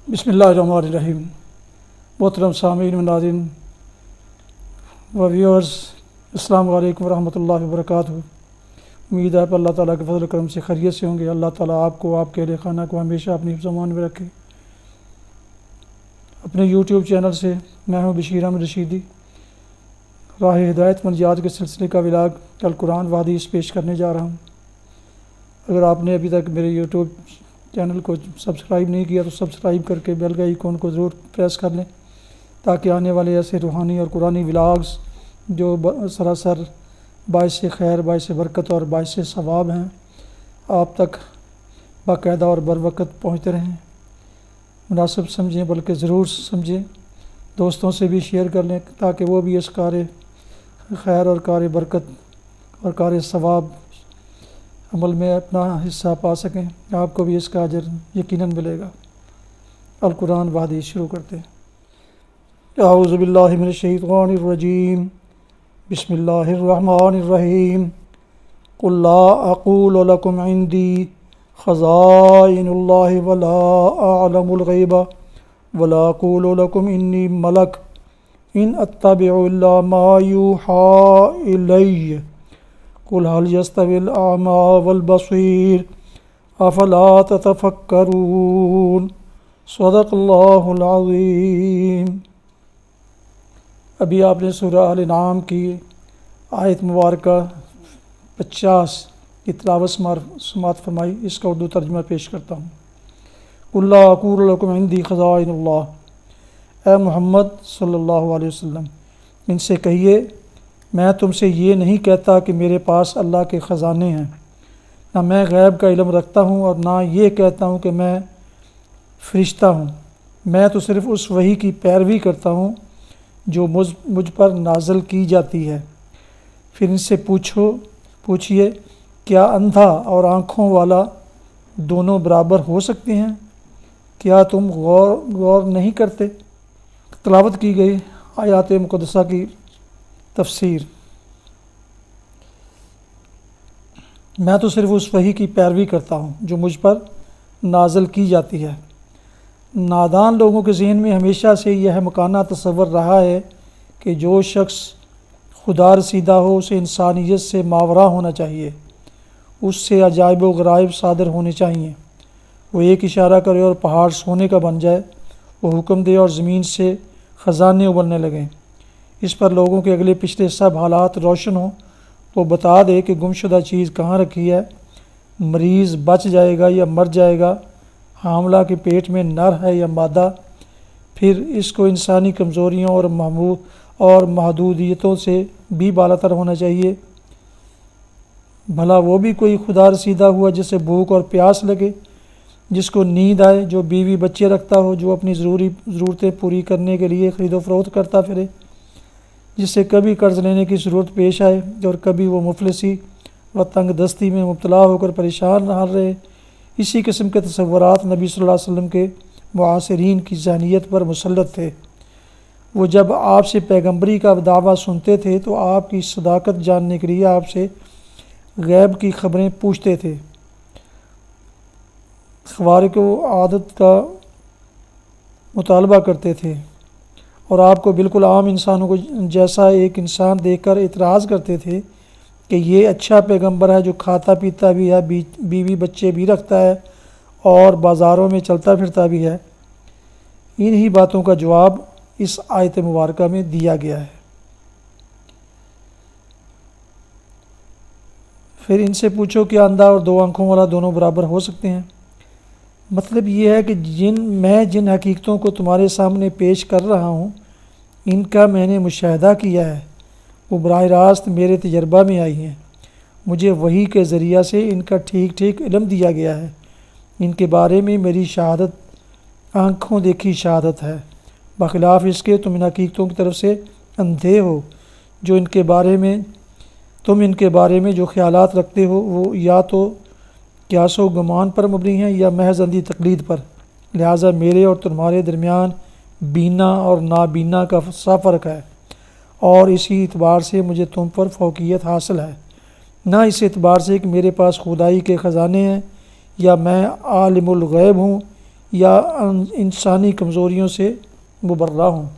بسم اللہ الرحمن الرحیم۔ محترم سامعین و ناظرین و ویورز، السلام علیکم ورحمۃ اللہ وبرکاتہ۔ امید ہے کہ اللہ تعالیٰ کے فضل و کرم سے خیریت سے ہوں گے۔ اللہ تعالیٰ آپ کو، آپ کے اہل خانہ کو ہمیشہ اپنی حفظ و امان میں رکھے۔ اپنے یوٹیوب چینل سے میں ہوں بشیر احمد رشیدی، راہ ہدایت منجات کے سلسلے کا ولاگ القرآن و حدیث پیش کرنے جا رہا ہوں۔ اگر آپ نے ابھی تک میرے یوٹیوب چینل کو سبسکرائب نہیں کیا تو سبسکرائب کر کے بیل کا آئیکن کو ضرور پریس کر لیں، تاکہ آنے والے ایسے روحانی اور قرآنی ولاگز جو سراسر باعث خیر، باعث برکت اور باعث ثواب ہیں، آپ تک باقاعدہ اور بروقت پہنچتے رہیں۔ مناسب سمجھیں بلکہ ضرور سمجھیں، دوستوں سے بھی شیئر کر لیں تاکہ وہ بھی اس کار خیر اور کار برکت اور کار ثواب عمل میں اپنا حصہ پا سکیں۔ آپ کو بھی اس کا اجر یقیناً ملے گا۔ القرآن و حدیث شروع کرتے ہیں۔ اعوذ باللہ من الشیطان الرجیم، بسم اللہ الرحمن الرحیم۔ قل لا اقول لکم عندی خزائن اللہ ولا اعلم الغیب ولا اقول لکم انی ملک ان اتبع الا ما یوحی الی قل هل يستوي الأعمى والبصير أفلا تتفکرون۔ صدق اللہ العظیم۔ ابھی آپ نے سورہ الانعام کی آیت مبارکہ 50 کی تلاوت سماعت فرمائی۔ اس کا اردو ترجمہ پیش کرتا ہوں۔ قل لا اقول لکم عندی خزائن اللہ، اے محمد صلی اللہ علیہ وسلم ان سے کہیے، میں تم سے یہ نہیں کہتا کہ میرے پاس اللہ کے خزانے ہیں، نہ میں غیب کا علم رکھتا ہوں اور نہ یہ کہتا ہوں کہ میں فرشتہ ہوں۔ میں تو صرف اس وحی کی پیروی کرتا ہوں جو مجھ پر نازل کی جاتی ہے۔ پھر ان سے پوچھئے، کیا اندھا اور آنکھوں والا دونوں برابر ہو سکتے ہیں؟ کیا تم غور نہیں کرتے؟ تلاوت کی گئی آیات مقدسہ کی تفسیر۔ میں تو صرف اس وحی کی پیروی کرتا ہوں جو مجھ پر نازل کی جاتی ہے۔ نادان لوگوں کے ذہن میں ہمیشہ سے یہ مکانہ تصور رہا ہے کہ جو شخص خدا رسیدہ ہو اسے انسانیت سے ماورا ہونا چاہیے، اس سے عجائب و غرائب صادر ہونے چاہیے۔ وہ ایک اشارہ کرے اور پہاڑ سونے کا بن جائے، وہ حکم دے اور زمین سے خزانے ابلنے لگیں۔ اس پر لوگوں کے اگلے پچھلے سب حالات روشن ہوں۔ وہ بتا دے کہ گمشدہ چیز کہاں رکھی ہے، مریض بچ جائے گا یا مر جائے گا، حاملہ کے پیٹ میں نر ہے یا مادہ۔ پھر اس کو انسانی کمزوریوں اور محدودیتوں سے بھی بالاتر ہونا چاہیے۔ بھلا وہ بھی کوئی خدا رسیدہ ہوا جسے بھوک اور پیاس لگے، جس کو نیند آئے، جو بیوی بچے رکھتا ہو، جو اپنی ضرورتیں پوری کرنے کے لیے خرید و فروخت کرتا پھرے، جس سے کبھی قرض لینے کی ضرورت پیش آئے اور کبھی وہ مفلسی و تنگ دستی میں مبتلا ہو کر پریشان حال رہے۔ اسی قسم کے تصورات نبی صلی اللہ علیہ وسلم کے معاصرین کی ذہنیت پر مسلط تھے۔ وہ جب آپ سے پیغمبری کا دعویٰ سنتے تھے تو آپ کی صداقت جاننے کے لیے آپ سے غیب کی خبریں پوچھتے تھے، خوارق و عادت کا مطالبہ کرتے تھے، اور آپ کو بالکل عام انسانوں کو جیسا ایک انسان دیکھ کر اعتراض کرتے تھے کہ یہ اچھا پیغمبر ہے جو کھاتا پیتا بھی ہے، بیوی بچے بھی رکھتا ہے اور بازاروں میں چلتا پھرتا بھی ہے۔ انہی باتوں کا جواب اس آیت مبارکہ میں دیا گیا ہے۔ پھر ان سے پوچھو کہ اندھا اور دو آنکھوں والا دونوں برابر ہو سکتے ہیں۔ مطلب یہ ہے کہ میں جن حقیقتوں کو تمہارے سامنے پیش کر رہا ہوں ان کا میں نے مشاہدہ کیا ہے، وہ براہ راست میرے تجربہ میں آئی ہیں۔ مجھے وحی کے ذریعہ سے ان کا ٹھیک ٹھیک علم دیا گیا ہے۔ ان کے بارے میں میری شہادت آنکھوں دیکھی شہادت ہے، بخلاف اس کے تم ان حقیقتوں کی طرف سے اندھے ہو جو تم ان کے بارے میں جو خیالات رکھتے ہو وہ یا تو قیاس و گمان پر مبنی ہیں یا محض اندھی تقلید پر۔ لہٰذا میرے اور تمہارے درمیان بینا اور نابینا کا سا فرق ہے، اور اسی اعتبار سے مجھے تم پر فوقیت حاصل ہے، نہ اس اعتبار سے کہ میرے پاس خدائی کے خزانے ہیں یا میں عالم الغیب ہوں یا انسانی کمزوریوں سے مبرہ ہوں۔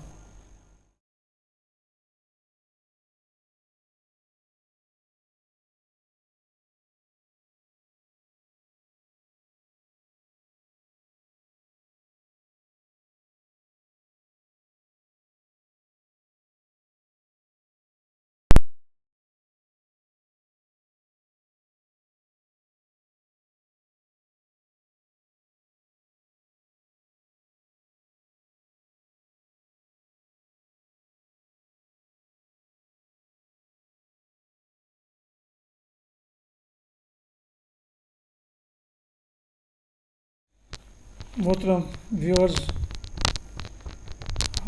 محترم ویورز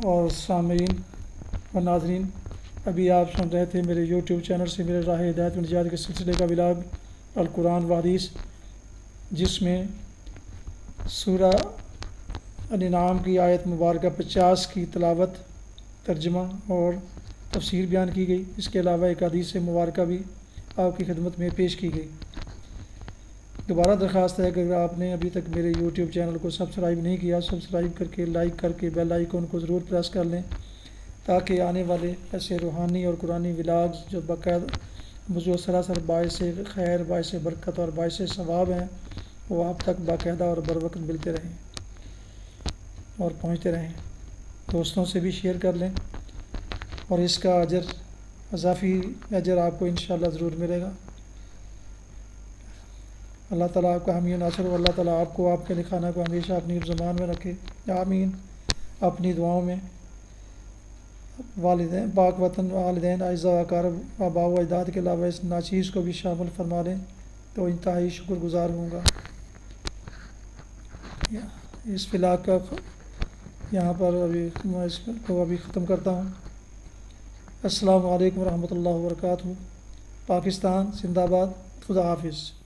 اور سامعین اور ناظرین، ابھی آپ سن رہے تھے میرے یوٹیوب چینل سے میرے راہ ہدایت و نجات کے سلسلے کا ولاگ القرآن و حدیث، جس میں سورہ الانعام کی آیت مبارکہ 50 کی تلاوت، ترجمہ اور تفسیر بیان کی گئی۔ اس کے علاوہ ایک حدیث مبارکہ بھی آپ کی خدمت میں پیش کی گئی۔ دوبارہ درخواست ہے کہ اگر آپ نے ابھی تک میرے یوٹیوب چینل کو سبسکرائب نہیں کیا، سبسکرائب کر کے لائک کر کے بیل آئیکن کو ضرور پریس کر لیں، تاکہ آنے والے ایسے روحانی اور قرآنی ولاگز جو باقاعدہ سراسر باعث خیر، باعث برکت اور باعث ثواب ہیں، وہ آپ تک باقاعدہ اور بروقت ملتے رہیں اور پہنچتے رہیں۔ دوستوں سے بھی شیئر کر لیں، اور اس کا اضافی اجر آپ کو انشاءاللہ ضرور ملے گا۔ اللہ تعالیٰ آپ کا حامی و ناصر ہو۔ اللہ تعالیٰ آپ کو، آپ کے خانہ کو ہمیشہ اپنی زبان میں رکھے، آمین۔ اپنی دعاؤں میں والدین، پاک وطن، والدین، اعزاء و اقارب، آباء و اجداد کے علاوہ اس ناچیز کو بھی شامل فرما لیں تو انتہائی شکر گزار ہوں گا۔ اس ولاگ کا یہاں پر میں اس کو ختم کرتا ہوں۔ السلام علیکم ورحمۃ اللہ وبرکاتہ۔ پاکستان زندہ باد۔ خدا حافظ۔